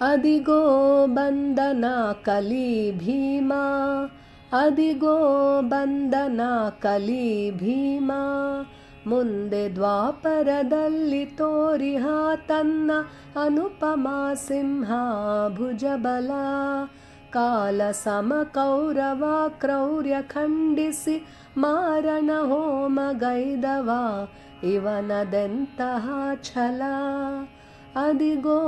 ಅದಿಗೋ ಬಂದನ ಕಲಿ ಭೀಮ, ಅದಿಗೋ ಬಂದನ ಕಲಿ ಭೀಮ. ಮುಂದೆ ದ್ವಾಪರದಲ್ಲಿ ತೋರಿಹ ತನ್ನ ಅನುಪಮ ಸಿಂಹ ಭುಜಬಲ. ಕಾಲ ಸಮ ಕೌರವ ಕ್ರೌರ್ಯ ಖಂಡಿಸಿ ಮಾರಣ ಹೋಮ ಗೈದವ ಇವನದೆಂತಹ ಛಲ. ಅದಿಗೋ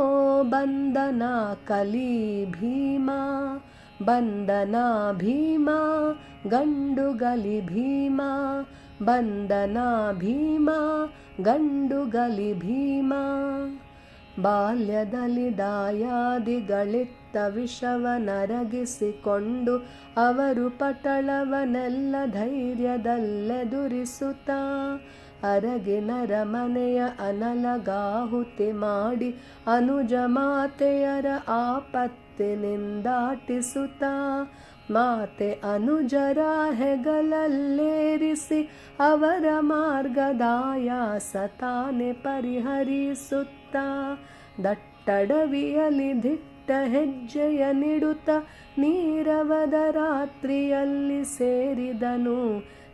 ಬಂದನ ಕಲಿ ಭೀಮ, ಬಂದನ ಭೀಮ ಗಂಡುಗಲಿ ಭೀಮ, ಬಂದನ ಭೀಮ ಗಂಡುಗಲಿ ಭೀಮ. ಬಾಲ್ಯದಲ್ಲಿ ದಾಯಾದಿಗಳಿತ್ತ ವಿಷವನರಗಿಸಿಕೊಂಡು ಅವರು ಪಟಳವನೆಲ್ಲ ಧೈರ್ಯದಲ್ಲೆದುರಿಸುತ್ತ ಅರಗಿನರ ಮನೆಯ ಅನಲಗಾಹುತಿ ಮಾಡಿ ಅನುಜ ಮಾತೆಯರ ಆಪತ್ತಿನಿಂದಾಟಿಸುತ್ತ ಮಾತೆ ಅನುಜರ ಹೆಗಲಲ್ಲೇರಿಸಿ ಅವರ ಮಾರ್ಗದಾಯಾಸ ತಾನೆ ಪರಿಹರಿಸುತ್ತ ದಟ್ಟಡವಿಯಲಿ ದಿಟ್ಟ ಹೆಜ್ಜೆಯ ನಿಡುತ್ತ ನೀರವದ ರಾತ್ರಿಯಲ್ಲಿ ಸೇರಿದನು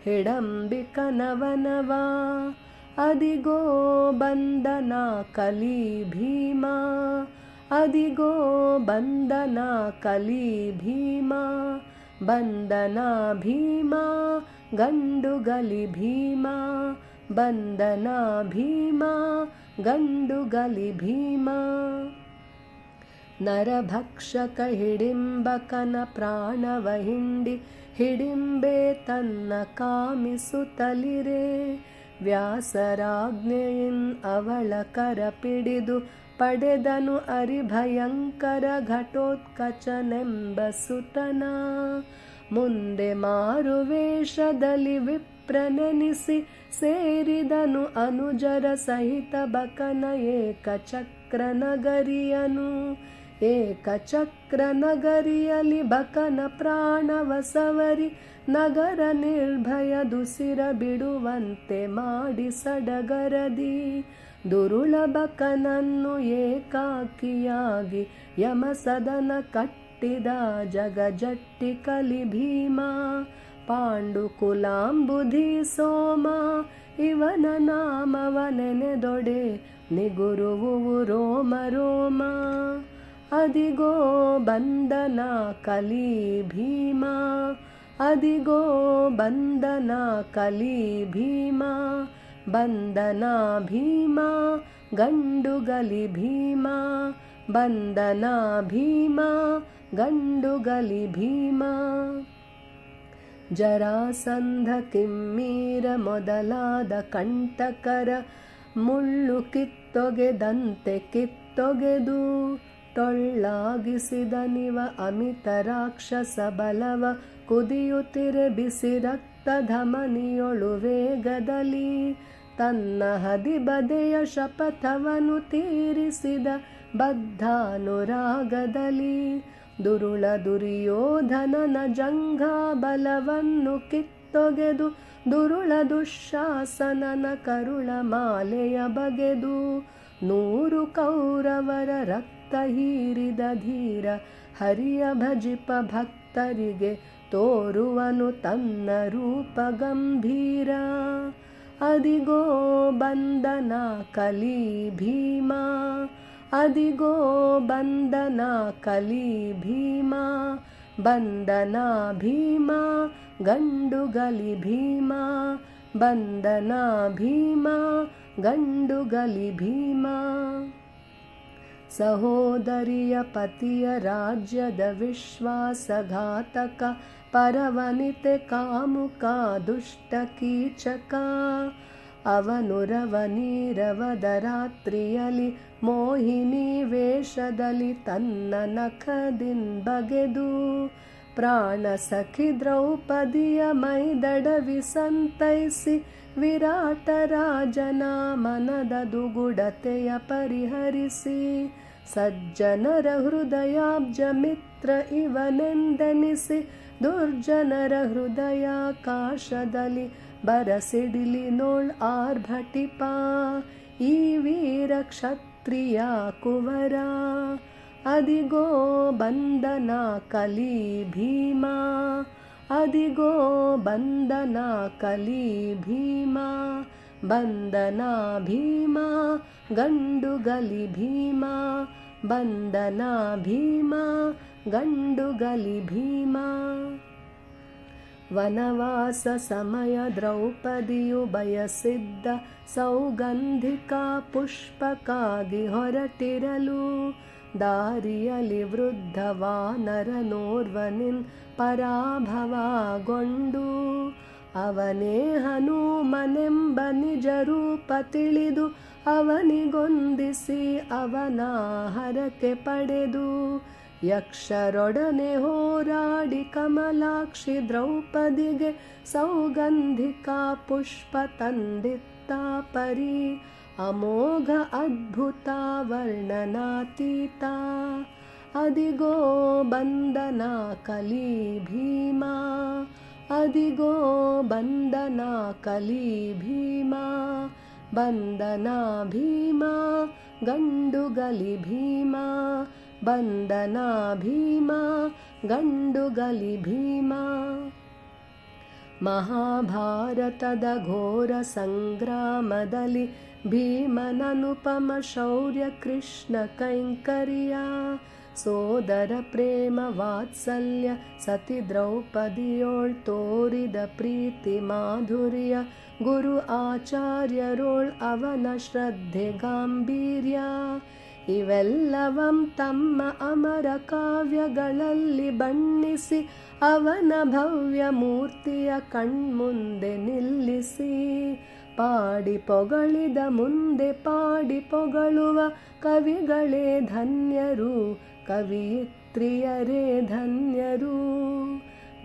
ಹಿಡಂಬಿಕನವನವ. ಅದಿಗೋ ಬಂದನ ಕಲಿ ಭೀಮ, ಅದಿಗೋ ಬಂದನ ಕಲಿ ಭೀಮ, ಬಂದನ ಭೀಮ ಗಂಡುಗಲಿ ಭೀಮ, ಬಂದನ ಭೀಮ ಗಂಡುಗಲಿ ಭೀಮ. ನರಭಕ್ಷಕ ಹಿಡಿಂಬಕನ ಪ್ರಾಣವ ಹಿಂಡಿ ಹಿಡಿಂಬೆ ತನ್ನ ಕಾಮಿಸುತ್ತಲಿರೆ. ವ್ಯಾಸರಾಜ್ಞೆಯಿನ್ ಅವಳ ಕರ ಪಿಡಿದು ಪಡೆದನು ಅರಿಭಯಂಕರ ಘಟೋತ್ಕಚನೆಂಬ ಸುತನ. ಮುಂದೆ ಮಾರುವೇಷದಲ್ಲಿ ವಿಪ್ರನೆನಿಸಿ ಸೇರಿದನು ಅನುಜರ ಸಹಿತ ಬಕನ ಏಕಚಕ್ರ ನಗರಿಯನು. ಏಕಚಕ್ರ ನಗರಿಯಲ್ಲಿ ಬಕನ ಪ್ರಾಣವ ಸವರಿ ನಗರ ನಿರ್ಭಯದುಸಿರ ಬಿಡುವಂತೆ ಮಾಡಿ ಸಡಗರದಿ ದುರುಳ ಬಕನನ್ನು ಏಕಾಕಿಯಾಗಿ ಯಮಸದನ ಕಟ್ಟಿದ ಜಗಜಟ್ಟಿ ಕಲಿ ಭೀಮ. ಪಾಂಡುಕುಲಾಂಬುಧಿ ಸೋಮ ಇವನ ನಾಮವ ನೆನೆದೊಡೆ ನಿಗುರುವು ರೋಮ ರೋಮ. ಅದಿಗೋ ಬಂದನ ಕಲಿ ಭೀಮ, ಅದಿಗೋ ಬಂದನ ಕಲಿ ಭೀಮ, ಬಂದನ ಭೀಮ ಗಂಡುಗಲಿ ಭೀಮ, ಬಂದನ ಭೀಮ ಗಂಡುಗಲಿ ಭೀಮ. ಜರಾಸಂಧ ಕಿಮ್ಮೀರ ಮೊದಲಾದ ಕಂಟಕರ ಮುಳ್ಳು ಕಿತ್ತೊಗೆದಂತೆ ಕಿತ್ತೊಗೆದು ಟೊಳ್ಳಾಗಿಸಿದನಿವ ಅಮಿತ ರಾಕ್ಷಸ ಬಲವ. ಕುದಿಯುತ್ತಿರೆ ಬಿಸಿ ರಕ್ತ ಧಮನಿಯೊಳು ವೇಗದಲ್ಲಿ ತನ್ನ ಹದಿಬದೆಯ ಶಪಥವನು ತೀರಿಸಿದ ಬದ್ಧಾನುರಾಗದಲ್ಲಿ. ದುರುಳ ದುರ್ಯೋಧನನ ಜಂಘಾ ಬಲವನ್ನು ಕಿತ್ತೊಗೆದು ದುರುಳ ದುಶ್ಯಾಸನನ ಕರುಳ ಮಾಲೆಯ ಬಗೆದು 100 ಕೌರವರ ರಕ್ತ ಹೀರಿದ ಧೀರ ಹರಿಯ ಭಜಿಪ ಭಕ್ತರಿಗೆ ತೋರುವನು ತನ್ನ ರೂಪ ಗಂಭೀರ. ಅದಿಗೋ ಬಂದನ ಕಲಿ ಭೀಮ, ಅದಿಗೋ ಬಂದನ ಕಲಿ ಭೀಮ, ಬಂದನ ಭೀಮ ಗಂಡುಗಲಿ ಭೀಮ, ಬಂದನ ಭೀಮ ಗಂಡುಗಲಿ ಭೀಮ. ಸಹೋದರಿಯ ಪತಿಯ ರಾಜ್ಯದ ವಿಶ್ವಾಸಘಾತಕ ಪರವನಿತೆ ಕಾಮುಕ ದುಷ್ಟ ಕೀಚಕ. ಅವನು ರವನೀರವದ ರಾತ್ರಿಯಲಿ ಮೋಹಿನಿ ವೇಷದಲ್ಲಿ ತನ್ನ ನಖದಿನ್ ಬಗೆದು ಪ್ರಾಣ ಸಖಿ ದ್ರೌಪದಿಯ ಮೈದಡವಿ ಸಂತೈಸಿ ವಿರಾಟ ರಾಜನ ಮನದ ದುಗುಡತೆಯ ಪರಿಹರಿಸಿ ಸಜ್ಜನರ ಹೃದಯಾಬ್ಜ ಮಿತ್ರ ಇವನೆಂದೆನಿಸಿ ದುರ್ಜನರ ಹೃದಯಾಕಾಶದಲ್ಲಿ ಬರಸಿಡಿಲಿ ನೋಳ್ ಆರ್ಭಟಿಪ ಈ ವೀರ ಕ್ಷತ್ರಿಯ ಕುವರ. ಅದಿಗೋ ಬಂದನ ಕಲಿ ಭೀಮ, ಅದಿಗೋ ಬಂದನ ಕಲಿ ಭೀಮ, ಬಂದನ ಭೀಮ ಗಂಡುಗಲಿ ಭೀಮ, ಬಂದನ ಭೀಮ ಗಂಡುಗಲಿ ಭೀಮ. ವನವಾಸ ಸಮಯ ದ್ರೌಪದಿಯು ಬಯಸಿದ್ದ ಸೌಗಂಧಿಕ ಪುಷ್ಪಕ್ಕಾಗಿ ಹೊರಟಿರಲು, ದಾರಿಯಲ್ಲಿ ವೃದ್ಧ ವಾನರನೋರ್ವನಿನ್ ಪರಾಭವಗೊಂಡು, ಅವನೇ ಹನುಮನೆಂಬ ನಿಜ ರೂಪ ತಿಳಿದು ಅವನಿಗೊಂದಿಸಿ ಅವನ ಹರಕೆ ಪಡೆದು, ಯಕ್ಷರೊಡನೆ ಹೋರಾಡಿ ಕಮಲಾಕ್ಷಿ ದ್ರೌಪದಿಗೆ ಸೌಗಂಧಿಕ ಪುಷ್ಪ ತಂದಿತ್ತ ಪರಿ, ಅಮೋಘ ಅದ್ಭುತ ವರ್ಣನಾತೀತ. ಅದಿಗೋ ಬಂದನ ಕಲಿ ಭೀಮ, ಅದಿಗೋ ಬಂದನ ಕಲಿ ಭೀಮ, ಬಂದನ ಭೀಮ ಗಂಡುಗಲಿ ಭೀಮ, ಬಂದನ ಭೀಮ ಗಂಡುಗಲಿ ಭೀಮ. ಮಹಾಭಾರತದ ಘೋರ ಸಂಗ್ರಾಮದಲ್ಲಿ ಭೀಮನನುಪಮ ಶೌರ್ಯ ಕೃಷ್ಣ ಕೈಂಕರ್ಯ, ಸೋದರ ಪ್ರೇಮ ವಾತ್ಸಲ್ಯ ಸತಿ ದ್ರೌಪದಿಯೋಳ್ ತೋರಿದ ಪ್ರೀತಿ ಮಾಧುರ್ಯ, ಗುರು ಆಚಾರ್ಯರೋಳ್ ಅವನ ಶ್ರದ್ಧೆ ಗಾಂಭೀರ್ಯ, ಇವೆಲ್ಲವಂ ತಮ್ಮ ಅಮರ ಕಾವ್ಯಗಳಲ್ಲಿ ಬಣ್ಣಿಸಿ ಅವನ ಭವ್ಯ ಮೂರ್ತಿಯ ಕಣ್ಮುಂದೆ ನಿಲ್ಲಿಸಿ, ಪಾಡಿ ಪೊಗಳಿದ ಮುಂದೆ ಪಾಡಿ ಪೊಗಳುವ ಕವಿಗಳೇ ಧನ್ಯರು, ಕವಿಯಿತ್ರಿಯರೇ ಧನ್ಯರು.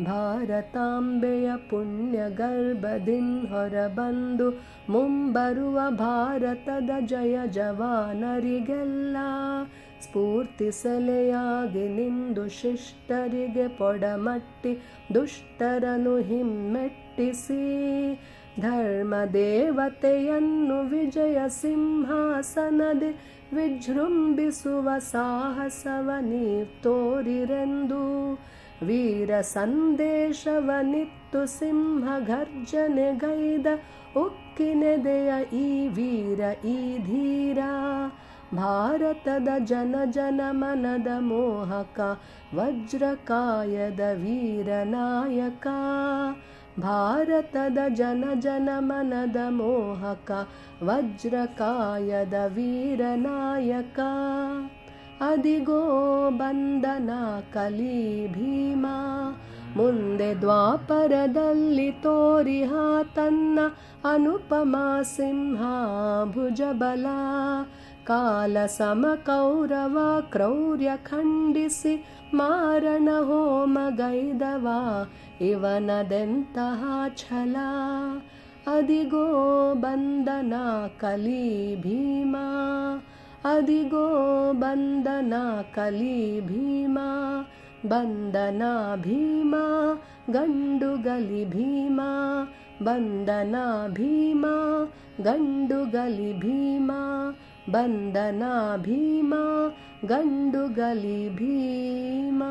ಭಾರತಾಂಬೆಯ ಪುಣ್ಯ ಗರ್ಭದಿನ್ ಹೊರಬಂದು ಮುಂಬರುವ ಭಾರತದ ಜಯ ಜವಾನರಿಗೆಲ್ಲ ಸ್ಫೂರ್ತಿ ಸೆಲೆಯಾಗಿ ನಿಂದು ಶಿಷ್ಟರಿಗೆ ಪೊಡಮಟ್ಟಿ ದುಷ್ಟರನು ಹಿಮ್ಮೆಟ್ಟಿಸಿ, ಧರ್ಮ ದೇವತೆಯನ್ನು ವಿಜಯ ಸಿಂಹಾಸನದಿ ವಿಜೃಂಭಿಸುವ ಸಾಹಸವ ನೀವ್ ತೋರಿರೆಂದು, ವೀರ ಸಂದೇಶವನಿತ್ತು ಸಿಂಹ ಗರ್ಜನೆಗೈದ ಉಕ್ಕಿನೆದೆಯ ಈ ವೀರ ಈ ಧೀರ. ಭಾರತದ ಜನ ಜನ ಮನದ ಮೋಹಕ ವಜ್ರಕಾಯದ ವೀರನಾಯಕ, ಭಾರತದ ಜನ ಜನ ಮನದ ಮೋಹಕ ವಜ್ರಕಾಯದ ವೀರನಾಯಕ. ಅದಿಗೋ ಬಂದನ ಕಲಿ ಭೀಮ, ಮುಂದೆ ದ್ವಾಪರದಲ್ಲಿ ತೋರಿಹ ತನ್ನ ಅನುಪಮ ಸಿಂಹ ಭುಜಬಲ, ಕಾಲ ಸಮ ಕೌರವ ಕ್ರೌರ್ಯ ಖಂಡಿಸಿ ಮಾರಣ ಹೋಮಗೈದವ ಇವನದೆಂತಹ ಛಲ. ಅದಿಗೋ ಬಂದನ ಕಲಿ ಭೀಮ, ಅದಿಗೋ ಬಂದನ ಕಲಿ ಭೀಮ, ಬಂದನ ಭೀಮ ಗಂಡುಗಲಿ ಭೀಮ, ಬಂದನ ಭೀಮ ಗಂಡುಗಲಿ ಭೀಮ, ಬಂದನ ಭೀಮ ಗಂಡುಗಲಿ ಭೀಮ.